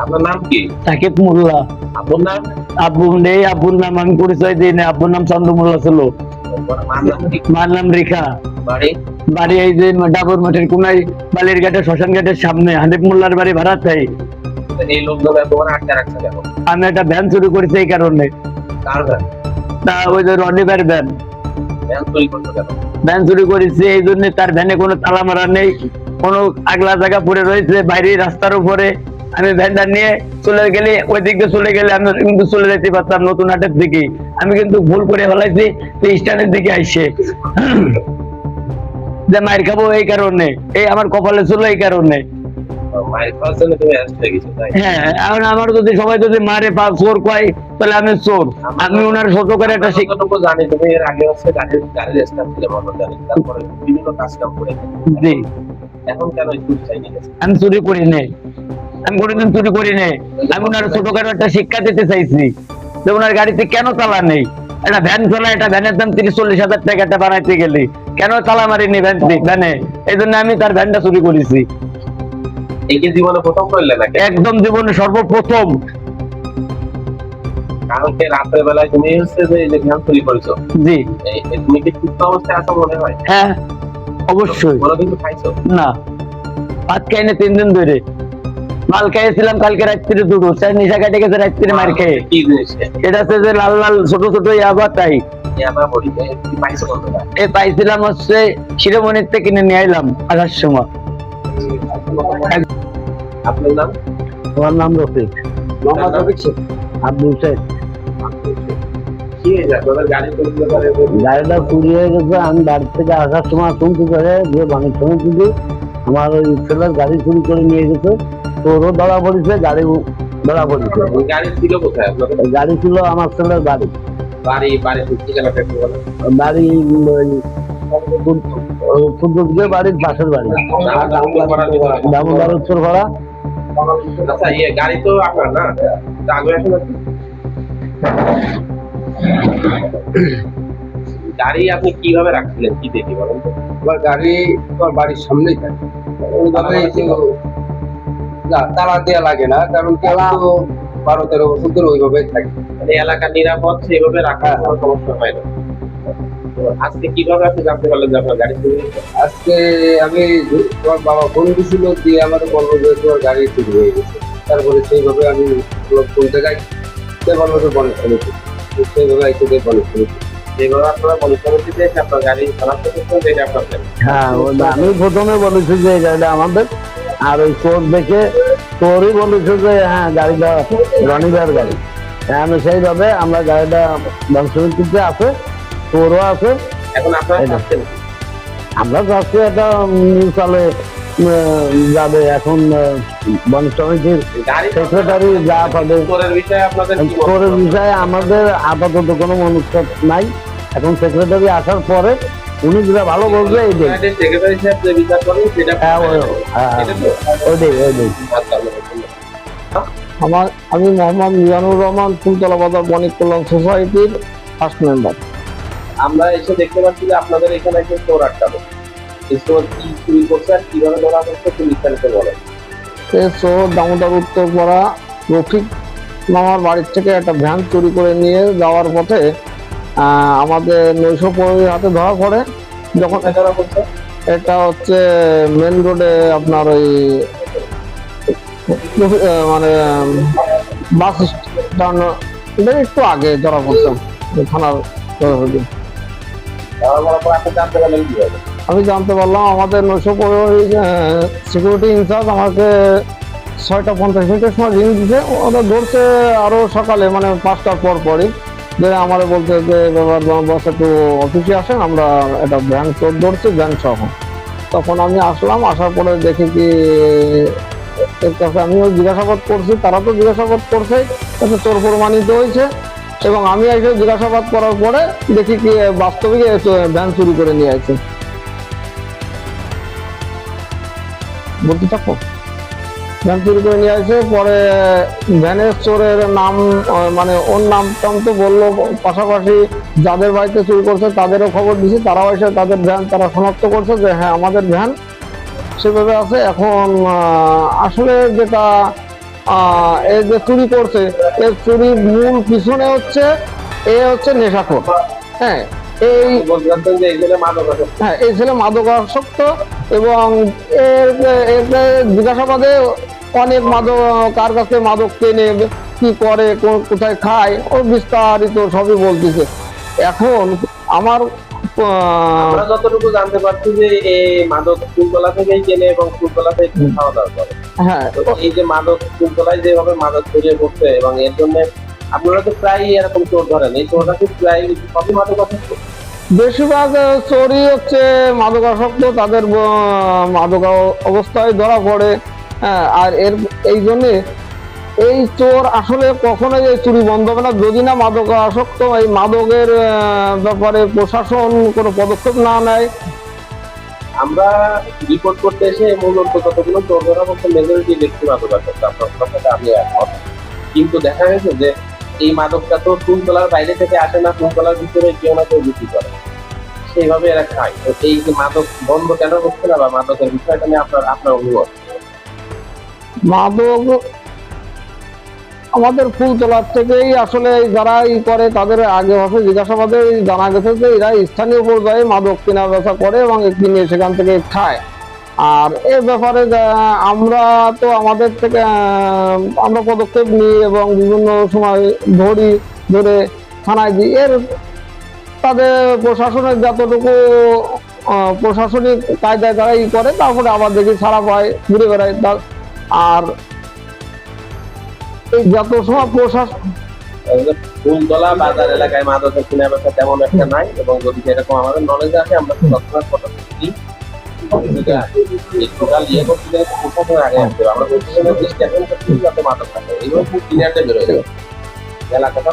আপনার নাম কি? সাকিব মোল্লা। আপনার নাম? আব্বু নেই, আব্বুর নাম আমি পরিচয় দিই না। আব্বুর নাম চন্দ্র মোল্লা ছিল। মার নাম কি? মার নাম রেখা। বাড়ি? বাড়ি এই যে ডাবর মাঠের কোনায়, বালির ঘাটে, শ্মশান ঘাটের সামনে। হানিফ মোল্লার বাড়ি ভাড়া চাই। এই লোকজন তোমার আটকে রাখছে কেন? আমি একটা ভ্যান চুরি করেছি এই কারণে। কার ভ্যান? তা ওই যে রনিবের ভ্যান। ভ্যান চুরি করছো কেন? ভ্যান চুরি করেছি এই জন্য, তার ভ্যানে কোনো তালা মারা নেই, কোনো আগলা জায়গা পড়ে রয়েছে বাইরে রাস্তার উপরে। আমি ভ্যানটা নিয়ে চলে গেলে, ওই দিক দিয়ে চলে গেলে আমি কিন্তু চলে যেতে পারতাম নতুন হাটের দিকে। আমি কিন্তু ভুল করে ফেলাইছি স্ট্যান্ডের দিকে আইসে, যে মায়ের খাবো এই কারণে। এই আমার কপালে ছিল এই কারণে। মায়ের খাওয়ার জন্য তুমি অ্যারেস্ট হয়ে গেছো, তাই? হ্যাঁ, এখন আমার যদি সবাই যদি মারে পা চোর কয়, তাহলে আমি চোর। আমি ওনার ছোট করে একটা শিক্ষা যতটুকু জানি তুমি এর আগে হচ্ছে গাড়ির স্টাফ ছিলে মনোজানি, তারপরে বিভিন্ন কাজ কাম করে। জি। এখন কেন এই চুরি চাই নিয়ে? আমি চুরি করি নাই, আমি কোনোদিন চুরি করি নাই। আমি ওনার ছোটখাটো একটা শিক্ষা দিতে চাইছি যে ওনার গাড়িতে কেন তালা নেই। একটা ভ্যান চলা, একটা ভ্যানের দাম 30-40 হাজার টাকা একটা বানাইতে গেলে কেন তালা মারিনি ভ্যানে? এই জন্য আমি তার ভ্যানটা চুরি করেছি। এই কি জীবনে প্রথম করলে নাকি? একদম জীবনে সর্বপ্রথম। কালকে রাতের বেলায় তুমি হচ্ছে যে এই যে ভ্যান চুরি করেছো, জি। তুমি কি সুস্থ অবস্থায় আছো মনে হয়? হ্যাঁ, অবশ্যই। কোনো কিছু খাইছো? না, ভাত খাই না 3 দিন ধরে। মাল খাইছিলাম কালকে রাত্রে দুটো, নিশা কাটে গেছে রাত্রে মার খেয়ে। কি জিনিস? এটা হচ্ছে যে লাল লাল ছোট ছোট ইয়াবা তাই। ইয়াবা বড়ি কি পাইছো কত টাকা? এই পাইছিলাম হচ্ছে শিরোমণির থেকে কিনে নিয়ে আইলাম আসার সময়। আপনার নাম? আমার নাম রফিক। মোহাম্মদ রফিক শেখ। আব্দুল শেখ। কি হয়েছে আপনাদের গাড়ি চুরি করে? গাড়িটা চুরি হয়ে গেছে। আমি বাড়ি থেকে আসার সময় শুনতে পারে যে বাণিজ্য সমিতিতে আমার ওই ছেলের গাড়ি চুরি করে নিয়ে গেছে। তোরও ধরা পড়েছে, গাড়ি ধরা পড়েছে। গাড়ি ছিল কোথায় আপনাদের? গাড়ি ছিল আমার ছেলের বাড়ি। বাড়ি ঠিকানাটা একটু বলেন। বাড়ি ফুটবল বাড়ির পাশের বাড়ি, দামোদর উত্তর ভাড়া। আচ্ছা, গাড়ি তো আপনার না? আগে আসলে গাড়ি আপনি কিভাবে রাখছিলেন, কি দেখি বলেন তো? আমার গাড়ি তোমার বাড়ির সামনেই থাকে, ওইভাবেই তো তালা দেওয়া লাগে না, কারণ কি আমি তো 12-13 বছর ধরে ওইভাবেই থাকি। মানে এলাকা নিরাপদ, সেইভাবে রাখা কোনো সমস্যা হয় না। তো আজকে কিভাবে আপনি জানতে পারলেন যে আপনার গাড়ি চুরি হয়েছে? আজকে আমি তোমার বাবা ফোন দিছিল, দিয়ে আমার বলবো যে তোমার গাড়ি চুরি হয়ে গেছে। তারপরে সেইভাবে আমি ফোন দেখাই, বলবো যে বলে ফেলেছি, সেইভাবে আইসে বলে ফেলেছি। যেভাবে আপনারা মনে করেন যে আপনার গাড়ি খারাপ করতেছেন, এটা আপনার গাড়ি। হ্যাঁ, আমি প্রথমে বলেছি যে এই গাড়িটা আমাদের। আর ওই চোর দেখে চোরই বলেছে যে হ্যাঁ গাড়িটা রনিদার গাড়ি। আমি সেইভাবে আমরা গাড়িটা বংশমিত্রিতে আছে, চোরও আছে। এখন আপনারা চাচ্ছেন কি? আমরা চাচ্ছি একটা চালে যাবে এখন বন সমিতির গাড়ি সেক্রেটারি যা পাবে। চোরের বিষয়ে আপনাদের কি মত? চোরের বিষয়ে আমাদের আপাতত কোনো মনুষ্যৎ নাই। এখন সেক্রেটারি আসার পরে উনি যেটা ভালো বলবে এইটাই। সেক্রেটারি সাহেব যে বিচার করেন সেটা হ্যাঁ, এটা তো? ওইটাই। আচ্ছা, ধন্যবাদ। আমি মোহাম্মদ মিজানুর রহমান, ফুলতলা বাজার বণিক কল্যাণ সোসাইটির ফার্স্ট মেম্বার। আমরা এসে দেখতে পাচ্ছি যে আপনাদের এখানে একটা চোর আটকানো। এই চোর কি চুরি করছে আর কিভাবে ধরা পড়ছে একটু বিস্তারিত বলেন। সে চোর দামোদর উত্তরপাড়া রফিক মামার বাড়ির থেকে একটা ভ্যান চুরি করে নিয়ে যাওয়ার পথে আমাদের 915 হাতে ধরা পড়ে। যখন কোথায় ধরা পড়ছে? এটা হচ্ছে মেন রোডে, আপনার ওই মানে বাস স্ট্যান্ড একটু আগে ধরা পড়ছে থানার। ধরা পড়ার পর আপনি জানতে পারলেন কিভাবে? আমি জানতে পারলাম আমাদের 915 সিকিউরিটি ইনচার্জ আমাকে 6:50 সময় রিং দিছে। ওরা ধরছে আরো সকালে, মানে 5টার পরই, যে আমার বলতে যে ব্যাপার বস একটু অফিসে আসেন, আমরা একটা ভ্যান চোর ধরছি, ভ্যান সহ। তখন আমি আসলাম, আসার পরে দেখি কি এর কাছে আমিও জিজ্ঞাসাবাদ করছি, তারা তো জিজ্ঞাসাবাদ করছে, তাতে চোর প্রমাণিত হয়েছে। এবং আমি এসে জিজ্ঞাসাবাদ করার পরে দেখি কি বাস্তবিক ভ্যান চুরি করে নিয়ে আসছে। বলতে থাকো। ভ্যান চুরি করে নিয়ে আসে, পরে ভ্যানের চোরের নাম, মানে ওর নাম টাম তো বললো, পাশাপাশি যাদের বাড়িতে চুরি করছে তাদেরও খবর দিছি, তারাও এসে তাদের ভ্যান তারা শনাক্ত করছে যে হ্যাঁ আমাদের ভ্যান সেভাবে আছে। এখন আসলে যেটা এই যে চুরি করছে, এর চুরির মূল পিছনে হচ্ছে নেশাখোর। হ্যাঁ, এই বলতে চাচ্ছেন যে এইখানে মাদক আছে। হ্যাঁ, এই ছেলে মাদকাসক্ত এবং এর জিজ্ঞাসাবাদে অনেক মাদক, কার কাছে মাদক কেনে, কি করে, কোথায় খায়, ও বিস্তারিত সবই বলতেছে। এখন আমার আমরা যতটুকু জানতে পারছি যে এই মাদক ফুলতলা থেকেই কেনে এবং ফুলতলা থেকে খাওয়া দাওয়া করে। হ্যাঁ, তো এই যে মাদক ফুলতলায় যেভাবে মাদক ছড়িয়ে পড়ছে এবং এর জন্য আপনারা তো প্রায় এরকম চোর ধরেন, এই চোরটা কি প্রায় সবই মাদক আসক্ত? বেশিরভাগ চোরই হচ্ছে মাদকাসক্ত, তাদের মাদক অবস্থায় ধরা পড়ে। হ্যাঁ, আর এই জন্যে এই চোর আসলে কখনোই এই চুরি বন্ধ হবে না যদি না মাদকাসক্ত এই মাদকের ব্যাপারে প্রশাসন কোনো পদক্ষেপ না নেয়। আমরা রিপোর্ট করতে এসে মূলত কতগুলো চোর ধরা পড়ছে, মেজরিটি ব্যক্তি মাদক আসক্ত, আপনার সাথে আমি একমত। কিন্তু দেখা গেছে যে এই মাদকটা তো ফুলতলার বাইরে থেকে আসে না, ফুলতলার ভিতরে কেউ না কেউ বিক্রি করে, সেইভাবে এরা খায়। তো এই যে মাদক বন্ধ কেন হচ্ছে না বা মাদকের বিষয়টা নিয়ে আপনার অনুভব? মাদক আমাদের ফুলতলার থেকেই আসলে যারা করে তাদের আগে ভাবে জিজ্ঞাসাবাদে জানা গেছে যে এরা স্থানীয় পর্যায়ে মাদক কেনা বেচা করে এবং কিনে সেখান থেকে খায়। আর এর ব্যাপারে আমরা তো আমাদের থেকে আমরা পদক্ষেপ নিই এবং বিভিন্ন সময় ধরে থানায় দিই। তাদের প্রশাসনের যতটুকু প্রশাসনিক কায়দায় তারা করে, তারপরে আবার দেখি ছাড়া পায়, ঘুরে বেড়ায়। আর এই যত সময় প্রশাসন ফুলতলা বাজার এলাকায় মাদকের কেনা বেচা তেমন একটা নাই, এবং যদি সেরকম আমাদের নলেজে আসে আমরা তৎক্ষণাৎ পদক্ষেপ নিই। টোটাল ইয়ে করতে গেলে প্রশাসনের আগে আসতে হবে। আমরা প্রশাসনের দৃষ্টি আকর্ষণ করতে যাতে মাদক থাকে, এইভাবে খুব ক্লিয়ারটা বেরোয় যাবে এলাকাটা।